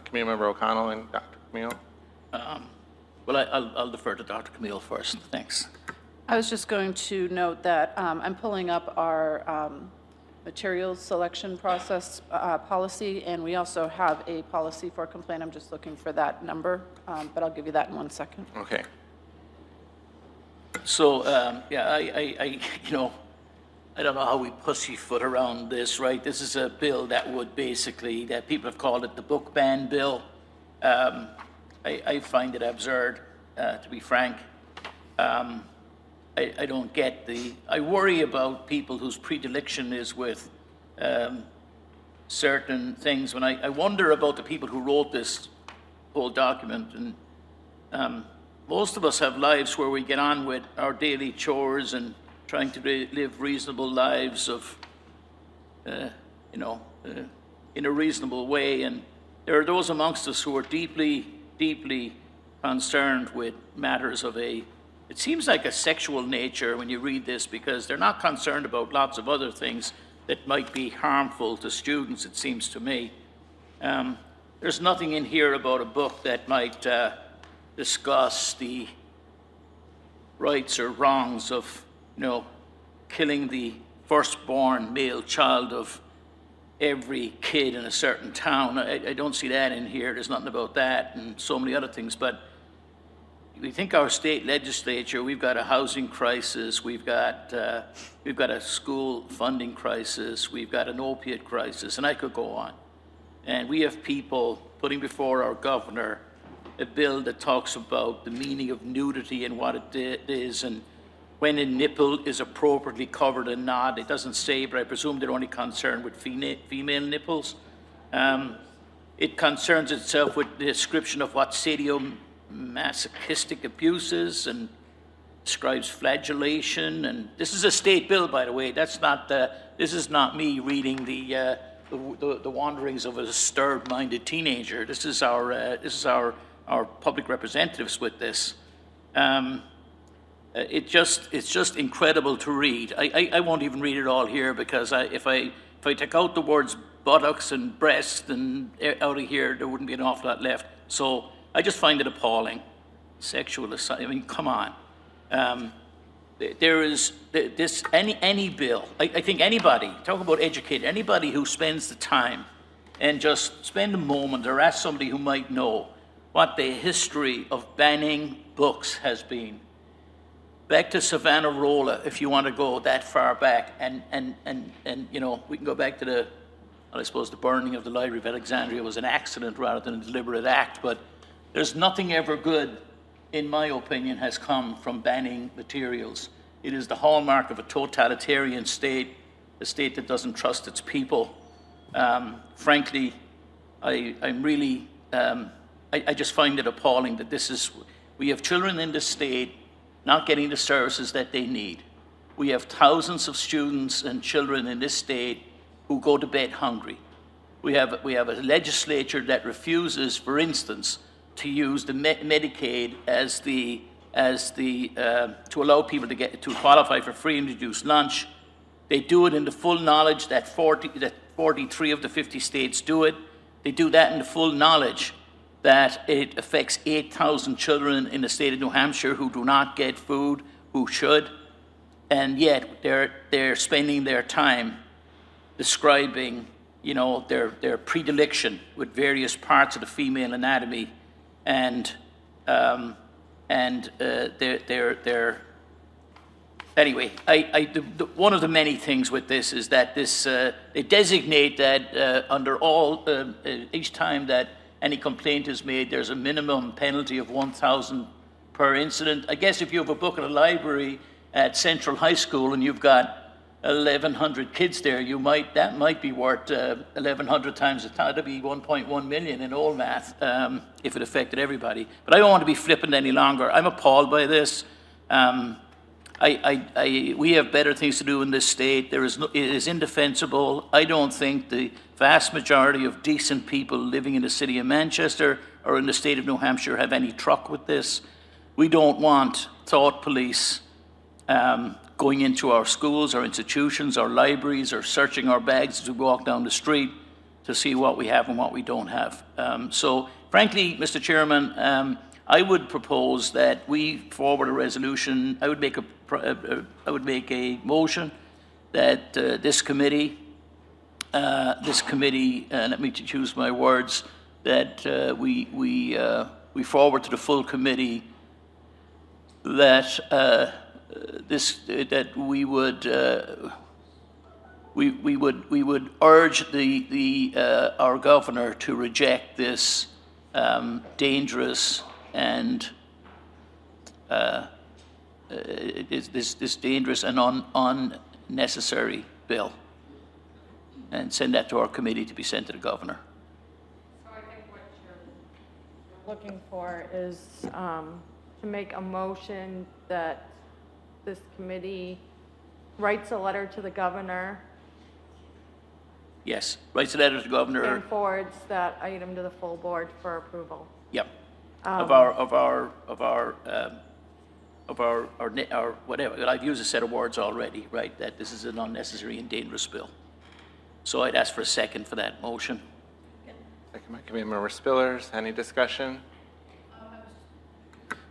Committee Member O'Connell and Dr. Camille. Well, I'll defer to Dr. Camille first. Thanks. I was just going to note that I'm pulling up our materials selection process policy, and we also have a policy for complaint. I'm just looking for that number, but I'll give you that in 1 second. Okay. So, yeah, I don't know how we pussyfoot around this, right? This is a bill that would basically, that people have called it the book ban bill. I find it absurd, to be frank. I don't get I worry about people whose predilection is with certain things. When I wonder about the people who wrote this whole document, and most of us have lives where we get on with our daily chores and trying to live reasonable lives of, in a reasonable way. And there are those amongst us who are deeply, deeply concerned with matters of it seems like a sexual nature when you read this, because they're not concerned about lots of other things that might be harmful to students, it seems to me. There's nothing in here about a book that might discuss the rights or wrongs of, killing the firstborn male child of every kid in a certain town. I don't see that in here. There's nothing about that and so many other things. But we think our state legislature, we've got a housing crisis, we've got a school funding crisis, we've got an opiate crisis, and I could go on. And we have people putting before our governor a bill that talks about the meaning of nudity and what it is, and when a nipple is appropriately covered and not. It doesn't say, but I presume they're only concerned with female nipples. It concerns itself with the description of what sadomasochistic abuse is, and describes flagellation. And this is a state bill, by the way. This is not me reading the wanderings of a disturbed-minded teenager. This is our public representatives with this. It's just incredible to read. I won't even read it all here, because if I take out the words buttocks and breast and out of here, there wouldn't be an awful lot left. So I just find it appalling. Sexual assault. I mean, come on. There is this any bill. I think anybody, talk about educated, anybody who spends the time and just spend a moment or ask somebody who might know what the history of banning books has been. Back to Savonarola, if you want to go that far back, and we can go back to I suppose the burning of the Library of Alexandria was an accident rather than a deliberate act, but there's nothing ever good, in my opinion, has come from banning materials. It is the hallmark of a totalitarian state, a state that doesn't trust its people. Frankly, I just find it appalling that we have children in this state not getting the services that they need. We have thousands of students and children in this state who go to bed hungry. We have a legislature that refuses, for instance, to use the Medicaid to allow people to qualify for free and reduced lunch. They do it in the full knowledge that 43 of the 50 states do it. They do that in the full knowledge that it affects 8,000 children in the state of New Hampshire who do not get food, who should, and yet they're spending their time describing, their predilection with various parts of the female anatomy, and they're anyway. One of the many things with this is that they designate that under all each time that any complaint is made, there's a minimum penalty of $1,000 per incident. I guess if you have a book in a library at Central High School and you've got 1,100 kids there, that might be worth 1,100 times that'd be 1.1 million in old math if it affected everybody. But I don't want to be flippant any longer. I'm appalled by this. We have better things to do in this state. It is indefensible. I don't think the vast majority of decent people living in the city of Manchester or in the state of New Hampshire have any truck with this. We don't want thought police going into our schools, our institutions, our libraries, or searching our bags as we walk down the street. to see what we have and what we don't have. So frankly, Mr. Chairman, I would propose that we forward a resolution. I would make a motion that this committee, let me choose my words, that we forward to the full committee that we would urge our governor to reject this dangerous and this dangerous and unnecessary bill, and send that to our committee to be sent to the governor. So I think what you're looking for is to make a motion that this committee writes a letter to the governor Yes, writes a letter to the governor. and forwards that item to the full board for approval. Yep. Of our whatever. I've used a set of words already, right? That this is an unnecessary and dangerous bill. So I'd ask for a second for that motion. Second by Committeemember Spillers. Any discussion?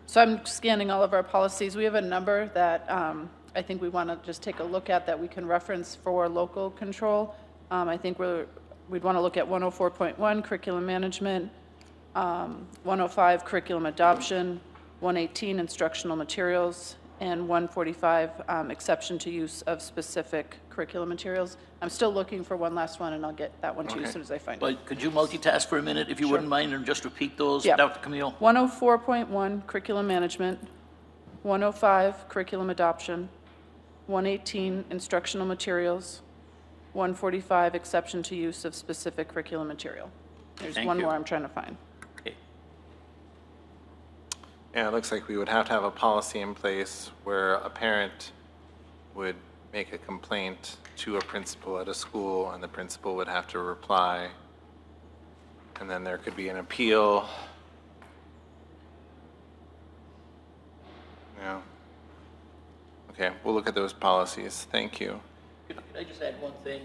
So I'm scanning all of our policies. We have a number that I think we want to just take a look at that we can reference for local control. I think we'd want to look at 104.1, curriculum management, 105, curriculum adoption, 118, instructional materials, and 145, exception to use of specific curriculum materials. I'm still looking for one last one, and I'll get that one to you as soon as I find it. But could you multitask for a minute, if you wouldn't mind, and just repeat those, Yeah. Dr. Camille? 104.1, curriculum management, 105, curriculum adoption, 118, instructional materials, 145, exception to use of specific curriculum material. There's Thank one you. more I'm trying to find. Okay. Yeah, it looks like we would have to have a policy in place where a parent would make a complaint to a principal at a school, and the principal would have to reply. And then there could be an appeal. Yeah. Okay, we'll look at those policies. Thank you. Could I just add one thing?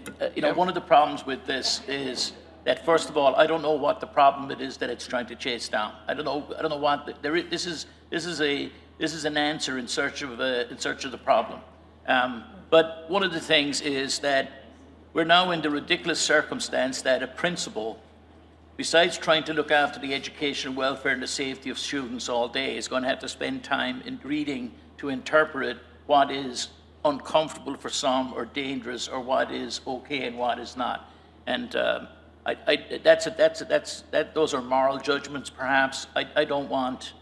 One of the problems with this is that, first of all, I don't know what the problem it is that it's trying to chase down. I don't know what this is an answer in search of the problem. But one of the things is that we're now in the ridiculous circumstance that a principal, besides trying to look after the education, welfare, and the safety of students all day, is going to have to spend time in reading to interpret what is uncomfortable for some or dangerous, or what is okay and what is not. And those are moral judgments, perhaps. I don't want.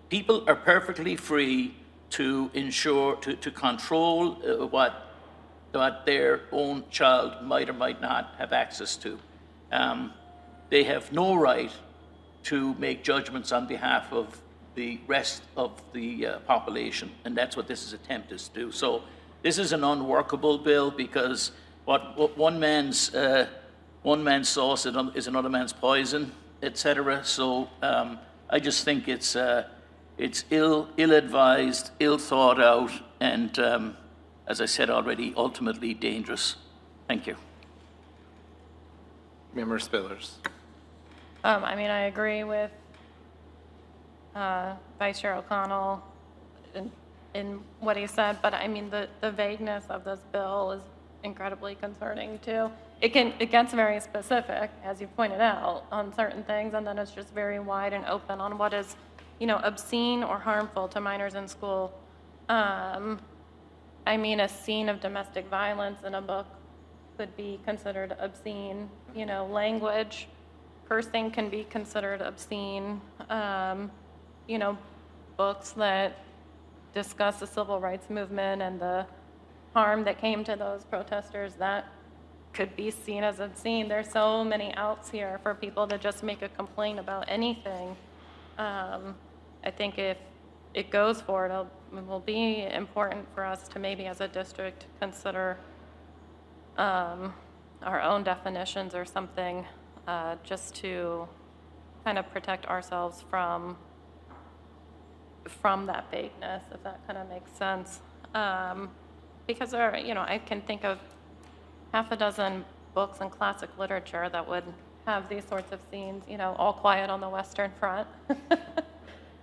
People are perfectly free to ensure to control what their own child might or might not have access to. They have no right to make judgments on behalf of the rest of the population, and that's what this is attempted to do. So this is an unworkable bill, because what one man's sauce is another man's poison, etc. So I just think it's ill-advised, ill-thought out, and as I said already, ultimately dangerous. Thank you. Member Spillers. I agree with Vice Chair O'Connell in what he said, but the vagueness of this bill is incredibly concerning too. It gets very specific, as you pointed out, on certain things, and then it's just very wide and open on what is, obscene or harmful to minors in school. A scene of domestic violence in a book could be considered obscene. Language, cursing can be considered obscene. Books that discuss the civil rights movement and the harm that came to those protesters, that could be seen as obscene. There's so many outs here for people to just make a complaint about anything. I think if it goes forward, it will be important for us to maybe as a district consider our own definitions or something, just to kind of protect ourselves from that vagueness, if that kind of makes sense. Because I can think of half a dozen books and classic literature that would have these sorts of scenes, you know, All Quiet on the Western Front.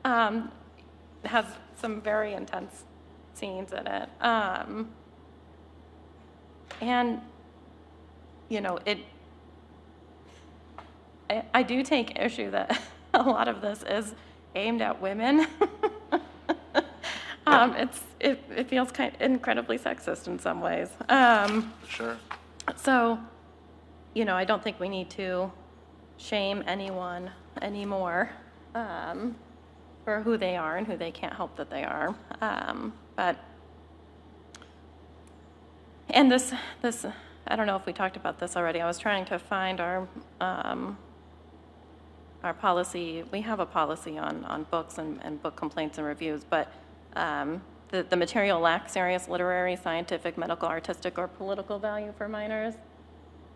Has some very intense scenes in it. And, you know, I do take issue that a lot of this is aimed at women. It feels incredibly sexist in some ways. Sure. So, you know, I don't think we need to shame anyone anymore for who they are and who they can't help that they are. And this, I don't know if we talked about this already. I was trying to find our policy. We have a policy on books and book complaints and reviews, but the material lacks serious literary, scientific, medical, artistic, or political value for minors.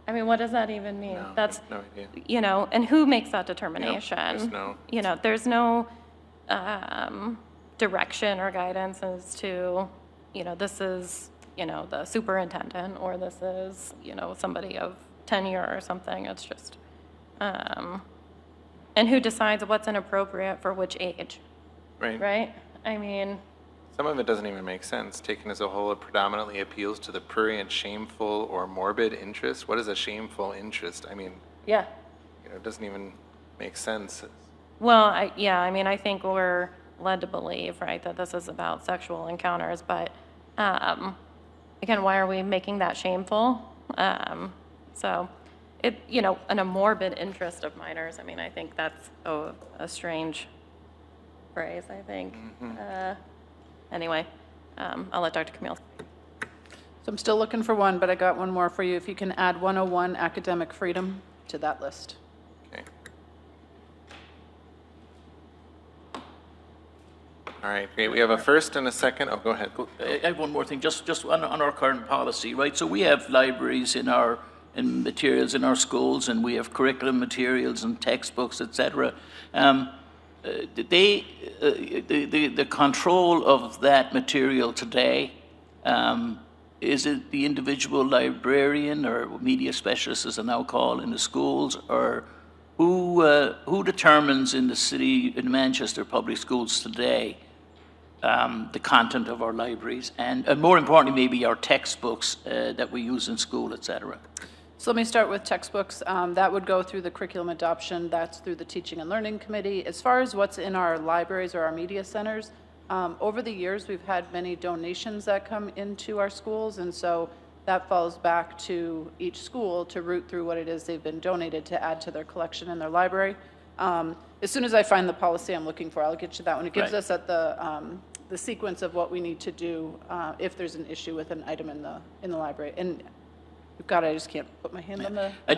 I mean, what does that even mean? No, That's, no idea. you know, and who makes that determination? You know, there's no direction or guidance as to, you know, this is, you know, the superintendent, or this is, you know, somebody of tenure or something. It's just, and who decides what's inappropriate for which age, right? I mean, some of it doesn't even make sense. Taken as a whole, it predominantly appeals to the prurient, shameful, or morbid interest. What is a shameful interest? I mean, yeah. you know, it doesn't even make sense. Well, I mean, I think we're led to believe, right, that this is about sexual encounters, but again, why are we making that shameful? So, you know, and a morbid interest of minors, I mean, I think that's a strange phrase, I think. Anyway, I'll let Dr. Camille. So I'm still looking for one, but I got one more for you. If you can add 101 academic freedom to that list. Okay. All right, great. We have a first and a second. Oh, go ahead. I have one more thing, just on our current policy, right? So we have libraries in materials in our schools, and we have curriculum materials and textbooks, etc. The control of that material today, is it the individual librarian or media specialist, as I now call, in the schools, or who determines in the city, in Manchester public schools today, the content of our libraries, and more importantly, maybe our textbooks that we use in school, etc.? So let me start with textbooks. That would go through the curriculum adoption. That's through the Teaching and Learning Committee. As far as what's in our libraries or our media centers, over the years, we've had many donations that come into our schools, and so that falls back to each school to root through what it is they've been donated to add to their collection in their library. As soon as I find the policy I'm looking for, I'll get you that one. It gives us at the sequence of what we need to do if there's an issue with an item in the library. And God, I just can't put my hand on the... I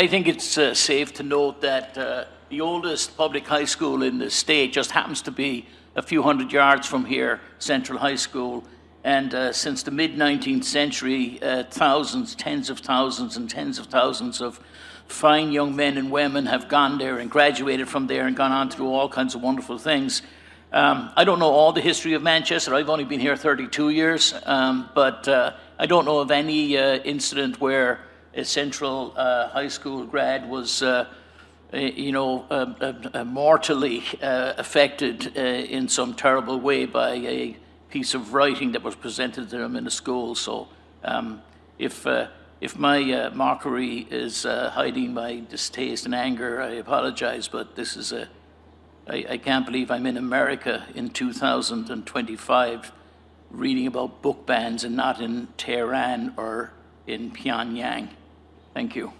think it's safe to note that the oldest public high school in the state just happens to be a few hundred yards from here, Central High School. And since the mid-19th century, thousands, tens of thousands and tens of thousands of fine young men and women have gone there and graduated from there and gone on to do all kinds of wonderful things. I don't know all the history of Manchester. I've only been here 32 years, but I don't know of any incident where a Central High School grad was, mortally affected in some terrible way by a piece of writing that was presented to them in the school. So if my mockery is hiding my distaste and anger, I apologize, but this is I can't believe I'm in America in 2025 reading about book bans and not in Tehran or in Pyongyang. Thank you.